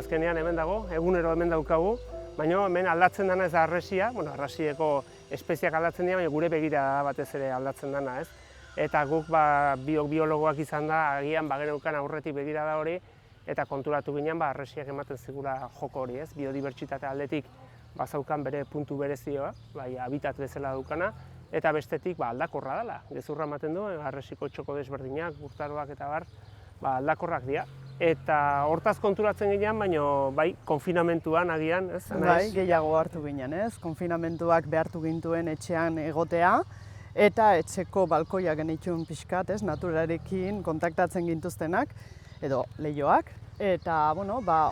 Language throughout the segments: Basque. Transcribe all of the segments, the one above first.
Azkenean hemen dago, egunero hemen daukagu, baina hemen aldatzen dana ez da harresia, harresieko espeziak aldatzen dira, baina gure begirada batez ere aldatzen dana, ez? Eta guk biologoak izan da, agian bageneukan aurretik begirada hori, eta konturatu ginen harresiak ematen zigula joko hori, ez? Biodibertsitate aldetik bazaukan bere puntu berezioa, bai habitat bezala daukana, eta bestetik aldakorra dela. Gezurra ematen du, harresiko txoko desberdinak, urtaroak eta bar, aldakorrak dira. Eta hortaz konturatzen ginean, baina bai, konfinamentuan agian, ez? Bai, gehiago hartu ginen, ez? Konfinamentuak behartu gintuen etxean egotea, eta etxeko balkoia genituen pixkat, ez? Naturarekin kontaktatzen gintuztenak, edo leihoak. Eta,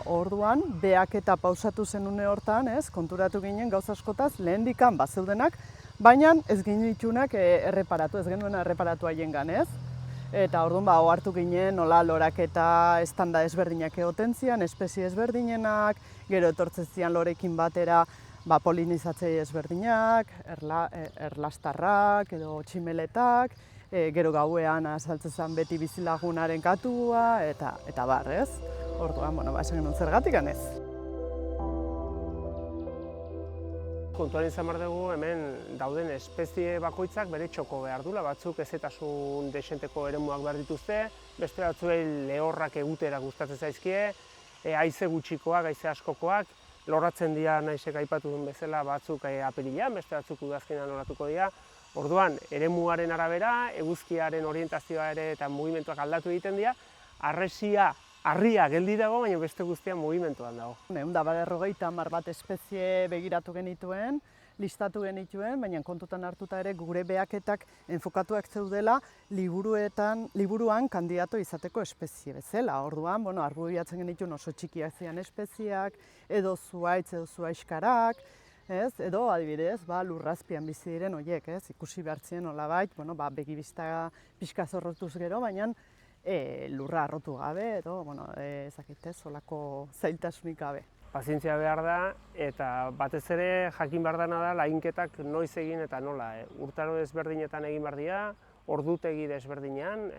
orduan, behaketa pausatu zen une hortan, ez? Konturatu ginen gauza askotaz, lehendikan bazeudenak, baina ez genituenak erreparatu, ez genuena erreparatu haiengan, ez? Eta orduan ohartu ginen nola loraketa estanda ezberdinak egoten zian, espezie ezberdinenak, gero etortzen zian lorekin batera polinizatzaile ezberdinak, erlastarrak edo tximeletak, gero gauean azaltzen zen beti bizilagunaren katua, eta bar, ez? Orduan, esan genuen zergatik ez. Kontuan izan behar dugu, hemen dauden espezie bakoitzak bere txoko behar dula, batzuk ezetasun desenteko eremuak behar dituzte, beste batzuei lehorrak egutera gustatzen zaizkie, haize gutxikoak, haize askokoak, loratzen dira naizek aipatu duen bezala batzuk apirilean, beste batzuk udazkenean loratuko dira. Orduan, eremuaren arabera, eguzkiaren orientazioa ere eta mugimenduak aldatu egiten dira, harria geldi dago, baina beste guztian mugimenduan dago. 150 espezie begiratu genituen, listatu genituen, baina kontutan hartuta ere gure behaketak enfokatuak zeudela liburuan kandidato izateko espezie bezala. Orduan, argudiatzen genituen oso txikiak zian espeziak, edo zuhaitz edo zuhaixkarak, edo adibidez, lurrazpian bizi diren horiek, ikusi behartzen nolabait, begibista pixka zorrotuz gero, baina lurra arrotu gabe, edo, solako zailtasunik gabe. Pazientzia behar da, eta batez ere jakin behar dena da lainketak noiz egin eta nola. Urtaro desberdinetan egin behar dira, ordutegi desberdinean,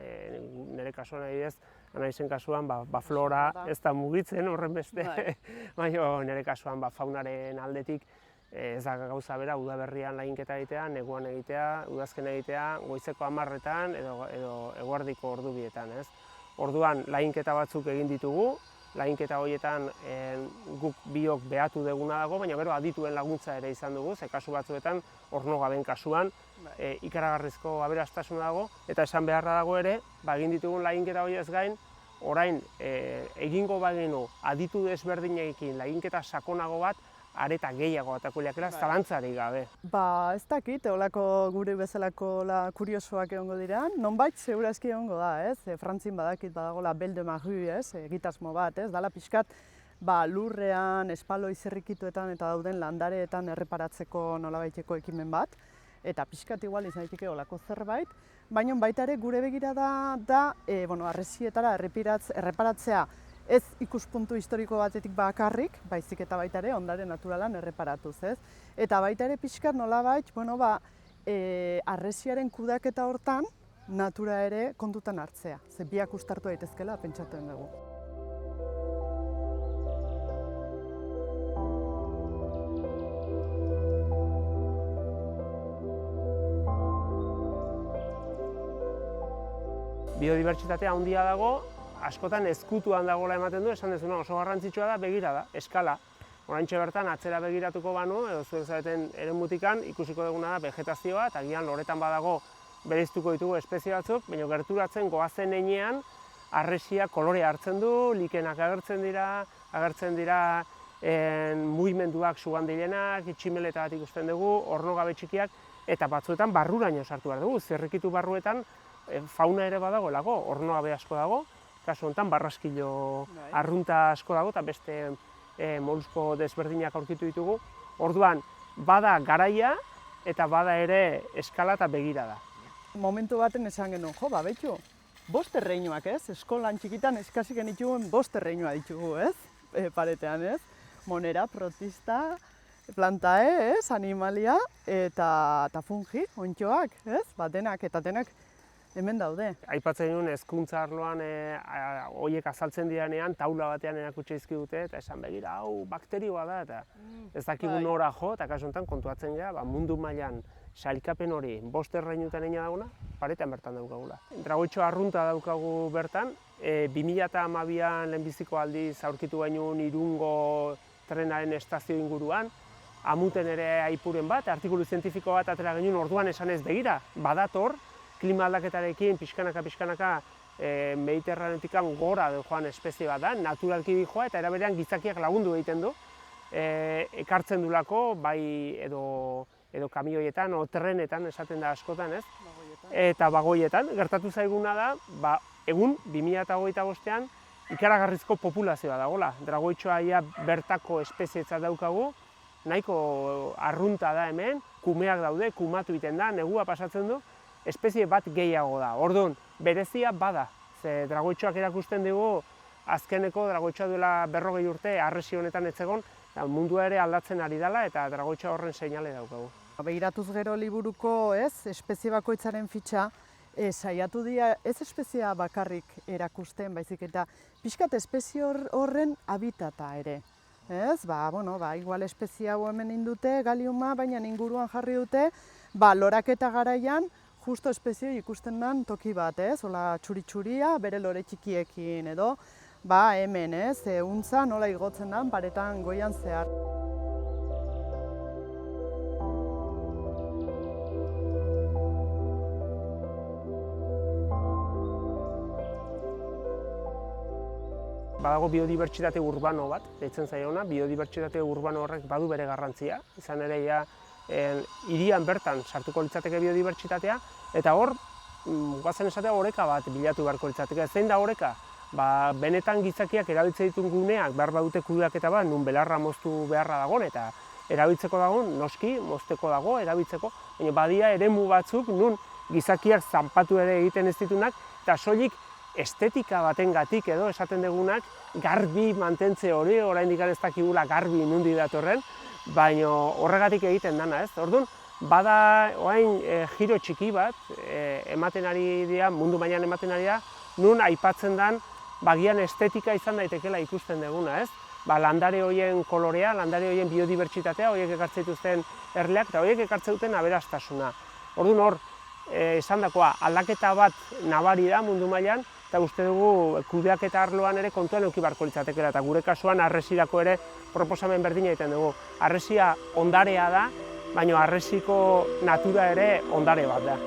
nire kasuan adibidez, anaizen kasuan flora ez da mugitzen horren beste, baina nire kasuan faunaren aldetik ez da gauza bera udaberrian lainketa egitea, neguan egitea, udazken egitea, goizeko 10etan edo eguerdiko ordubietan. Orduan lainketa batzuk egin ditugu, lainketa horietan guk biok behatu duguna dago, baina gero adituen laguntza ere izan dugu, ze kasu batzuetan, ornogaben kasuan, ikaragarrizko aberastasuna dago, eta esan beharra dago ere, egin ditugun lainketa horiez gain, orain egingo bagenu aditu desberdinekin lainketa sakonago bat, areta gehiago atakuliakela, zalantzarik gabe. Ez dakit, gure bezalako kuriosoak egongo dira, nonbait segurazki egongo da, ez? Frantzin badakit badagola Belle de Maru, egitasmo bat, ez? Dala pixkat, lurrean, espaloi zerrikituetan eta dauden landareetan erreparatzeko nolabaiteko ekimen bat, eta pixkat igual izan daiteke olako zerbait, baina baita ere gure begirada da, harresietara erreparatzea, ez ikuspuntu historiko batetik bakarrik, baizik eta baita ere ondare naturalan erreparatuz, ez? Eta baita ere pixkat nolabait, harresiaren kudaketa hortan natura ere kontutan hartzea. Ze biak uztartu daitezkela pentsatzen dugu. Biodibertsitatea handia dago, askotan ezkutuan dagoela ematen du, esan dezuna oso garrantzitsua da begirada, eskala. Oraintxe bertan atzera begiratuko banu, edo zuek zareten eremutikan, ikusiko duguna da vegetazioa, eta agian loretan badago bereiztuko ditugu espezie batzuk, baina gerturatzen goazen heinean, harresia kolorea hartzen du, likenak agertzen dira mugimenduak sugandilenak, tximeleta bat ikusten dugu, ornogabe txikiak, eta batzuetan barruraino sartu behar dugu, zirrikitu barruetan fauna ere badagoelako, ornogabe asko dago, kasu honetan barraskilo arrunta asko dago eta beste molusko desberdinak aurkitu ditugu. Orduan, bada garaia eta bada ere eskala eta begirada. Momentu baten esan genuen, betxu, 5 erreinuak, ez? Eskolan txikitan eskasi genituen 5 erreinua ditugu, ez? Paretean, ez? Monera, protista, plantae, ez? Animalia eta fungi, ontxoak, ez? Denak eta denak hemen daude. Aipatzen nuen hezkuntza arloan horiek azaltzen direnean taula batean erakutsi dizkigute eta esan begira hau bakterioa da eta ez dakigu nora jo eta kasu honetan kontuatzen gara mundu mailan sailkapen hori 5 erreinutan egina dagoena paretan bertan daukagula. Dragoitxo arrunta daukagu bertan, 2012an lehenbiziko aldiz aurkitu genuen Irungo trenaren estazio inguruan, Amuten ere aipuren bat, artikulu zientifiko bat atera genuen orduan esanez begira, badator, klima aldaketarekin pixkanaka Mediterraneotik gora joan espezie bat da, naturalki dijoa eta eraberean gizakiak lagundu egiten du, ekartzen dulako, bai edo kamioietan o trenetan esaten da askotan, ez? Eta bagoietan, gertatu zaiguna da, egun 2025ean ikaragarrizko populazioa dagoela. Dragoitxoa bertako espezietzat daukagu, nahiko arrunta da hemen, kumeak daude, kumatu egiten da, negua pasatzen du, espezie bat gehiago da. Orduan, berezia bada, ze dragoitxoak erakusten dugu, azkeneko dragoitxoa duela 40 urte, harresi honetan ez egon, mundua ere aldatzen ari dela eta dragoitxoa horren seinale daukagu. Begiratuz gero liburuko, espezie bakoitzaren fitxa, saiatu dira ez espeziea bakarrik erakusten, baizik eta pixkat espezie horren habitata ere. Igual espezie hau hemen indute, galiuma, baina inguruan jarri dute, loraketa garaian, justo espezie ikusten den toki bat, hola txuri-txuria, bere lore txikiekin edo, hemen, untza nola igotzen den paretan goian zehar. Badago biodibertsitate urbano bat, deitzen zaiona, biodibertsitate urbano horrek badu bere garrantzia, izan ere hirian bertan sartuko litzateke biodibertsitatea, eta hor, guazen esatea oreka bat bilatu beharko litzateke. Zein da oreka? Benetan gizakiak erabiltzen ditun guneak behar badute kudeaketa bat, nun belarra moztu beharra dagoen, eta erabiltzeko dagoen, noski, mozteko dago, erabiltzeko, baina badia eremu batzuk nun gizakiak zanpatu ere egiten ez ditunak, eta soilik estetika batengatik edo esaten dugunak garbi mantentze hori, oraindik ez dakigula garbi nundi datorren, baina horregatik egiten dana, ez? Orduan, bada orain giro txiki bat ematen ari dira, mundu mailan ematen ari da, nun aipatzen den bagian estetika izan daitekeela ikusten duguna, ez? Landare horien kolorea, landare horien biodibertsitatea, horiek ekartzen dituzten erleak eta horiek ekartzen duten aberastasuna. Orduan hor, esandakoa aldaketa bat nabari da mundu mailan, eta uste dugu kudeaketa arloan ere kontuan eduki beharko litzatekeela, eta gure kasuan harresirako ere proposamen berdina egiten dugu. Harresia ondarea da, baina harresiko natura ere ondare bat da.